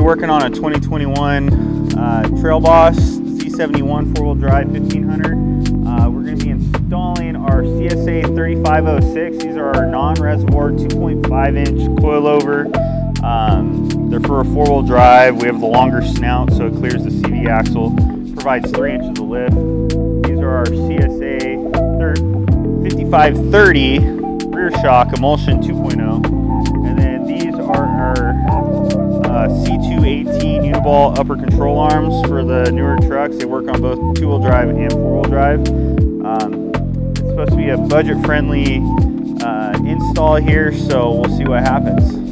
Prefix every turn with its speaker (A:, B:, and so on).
A: working on a 2021 Trail Boss Z71 four-wheel drive 1500. We're going to be installing our CSA 3506. These are our non-reservoir 2.5-inch coilover. They're for a four-wheel drive. We have the longer snout, so it clears the CV axle, provides 3 inches of lift. These are our CSA 5530 rear shock emulsion 2.0. And then these are our C218 uniball upper control arms for the newer trucks. They work on both two-wheel drive and four-wheel drive. It's supposed to be a budget-friendly install here, so we'll see what happens.